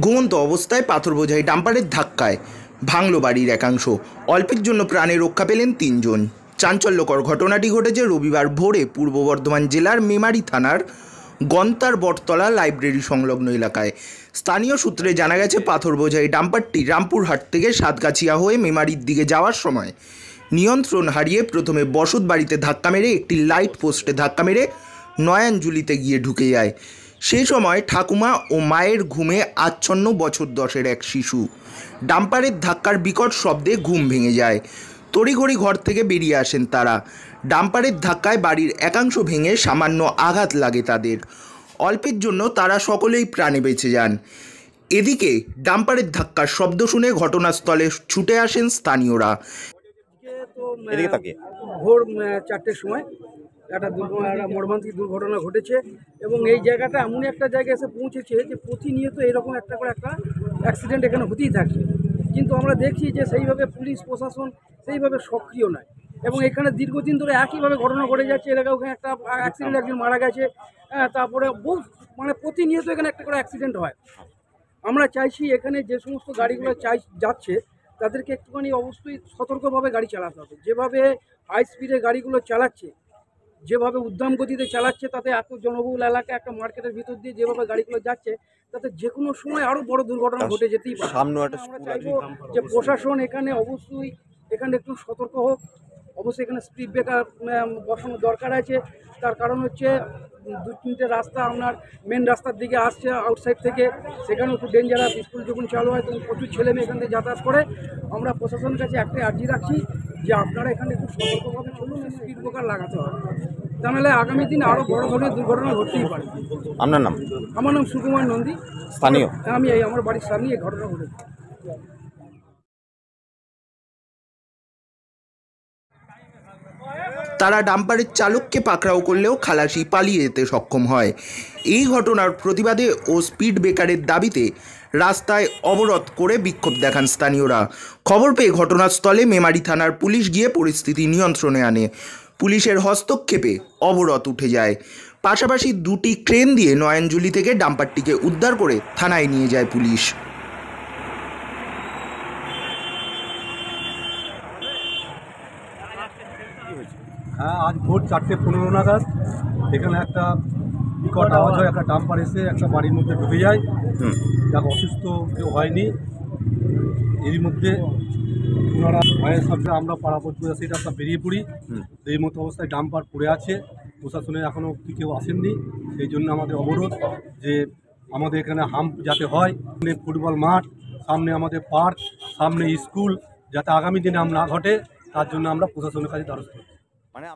ঘুমন্ত অবস্থায় পাথর বোঝাই ডাম্পারের ধাক্কায় ভাঙল বাড়ির একাংশ। অল্পের জন্য প্রাণে রক্ষা পেলেন ৩ জন। চাঞ্চল্যকর ঘটনাটি ঘটেছে রবিবার ভোরে পূর্ব বর্ধমান জেলার মেমারি থানার গন্তার বটতলা লাইব্রেরি সংলগ্ন এলাকায়। স্থানীয় সূত্রে জানা গেছে, পাথর বোঝাই ডাম্পারটি রামপুরহাট থেকে সাতগাছিয়া হয়ে মেমারির দিকে যাওয়ার সময় নিয়ন্ত্রণ হারিয়ে প্রথমে বসত বাড়িতে ধাক্কা মেরে একটি লাইট পোস্টে ধাক্কা মেরে নয়াঞ্জলিতে গিয়ে ঢুকে যায়। সেই সময় ঠাকুমা ও মায়ের ঘুমে আচ্ছন্ন বছর 10-এর এক শিশু। ডাম্পারের ধাক্কার বিকট শব্দে ঘুম ভেঙে যায়। তড়িঘড়ি ঘর থেকে বেরিয়ে আসেন তারা। ডাম্পারের ধাক্কায় বাড়ির একাংশ ভেঙে সামান্য আঘাত লাগে তাদের। অল্পের জন্য তারা সকলেই প্রাণে বেঁচে যান। এদিকে ডাম্পারের ধাক্কার শব্দ শুনে ঘটনাস্থলে ছুটে আসেন স্থানীয়রা। ভোর 4টের সময় একটা মর্মান্তিক দুর্ঘটনা ঘটেছে এবং এই জায়গাটা এমন একটা জায়গায় এসে পৌঁছেছে যে প্রতিনিয়ত এরকম একটা করে একটা অ্যাক্সিডেন্ট এখানে হতেই থাকে, কিন্তু আমরা দেখছি যে সেইভাবে পুলিশ প্রশাসন সেইভাবে সক্রিয় নয় এবং এখানে দীর্ঘদিন ধরে একইভাবে ঘটনা ঘটে যাচ্ছে। এলাকায় ওখানে একটা অ্যাক্সিডেন্ট, একজন মারা গেছে, তারপরে বহু প্রতিনিয়ত এখানে একটা করে অ্যাক্সিডেন্ট হয়। আমরা চাইছি এখানে যে সমস্ত গাড়িগুলো যাচ্ছে তাদেরকে একটুখানি অবশ্যই সতর্কভাবে গাড়ি চালাতে হবে। যেভাবে হাই স্পিডে গাড়িগুলো চালাচ্ছে, যেভাবে উদ্দাম গতিতে চালাচ্ছে, তাতে এত জনবহুল এলাকায় একটা মার্কেটের ভিতর দিয়ে যেভাবে গাড়িগুলো যাচ্ছে, তাতে যে কোনো সময় আরও বড় দুর্ঘটনা ঘটে যেতেই পারে। আমরা চাইবো যে প্রশাসন এখানে অবশ্যই এখানে একটু সতর্ক হোক। অবশ্যই এখানে স্পিড ব্রেকার বসানোর দরকার আছে। তার কারণ হচ্ছে 2-3টে রাস্তা আপনার মেন রাস্তার দিকে আসছে আউটসাইড থেকে, সেখানেও খুব ডেঞ্জারাস। স্কুল যখন চালু হয় তখন প্রচুর ছেলে মেয়ে এখান থেকে যাতায়াত করে। আমরা প্রশাসনের কাছে একটাই আর্জি রাখছি যে আপনারা এখানে খুব সতর্কভাবে চলুন, স্পিড ব্রেকার লাগাতে হবে, তাহলে আগামী দিনে আরও বড় ধরনের দুর্ঘটনা ঘটতেই পারে। আপনার নাম? আমার নাম সুকুমার নন্দী, স্থানীয়। আমি আমার বাড়ির সামনে এই ঘটনা ঘটেছে। তারা ডাম্পারের চালককে পাকড়াও করলেও খালাসি পালিয়ে যেতে সক্ষম হয়। এই ঘটনার প্রতিবাদে ও স্পিড ব্রেকারের দাবিতে রাস্তায় অবরোধ করে বিক্ষোভ দেখান স্থানীয়রা। খবর পেয়ে ঘটনাস্থলে মেমারি থানার পুলিশ গিয়ে পরিস্থিতি নিয়ন্ত্রণে আনে। পুলিশের হস্তক্ষেপে অবরোধ উঠে যায়। পাশাপাশি 2টি ক্রেন দিয়ে নয়াঞ্জলি থেকে ডাম্পারটিকে উদ্ধার করে থানায় নিয়ে যায় পুলিশ। হ্যাঁ, আজ ভোর 4:15 নাগাদ এখানে একটা বিকট আওয়াজ হয়। একটা ডাম্পার এসে একটা বাড়ির মধ্যে ঢুকে যায়। যাকে অসুস্থ কেউ হয়নি। এরই মধ্যে ওনারা ভয়ের শব্দে আমরা পাড়া প্রতিবেশী রাস্তা বেরিয়ে পড়ি। এই মতো অবস্থায় ডাম্পার পড়ে আছে। প্রশাসনে এখনও অব্দি কেউ আসেননি। সেই জন্য আমাদের অবরোধ যে আমাদের এখানে হাম্প যাতে হয়, ফুটবল মাঠ, সামনে আমাদের পার্ক, সামনে স্কুল, যাতে আগামী দিনে না ঘটে, তার জন্য আমরা প্রশাসনের কাছে দ্বারস্থ। মানে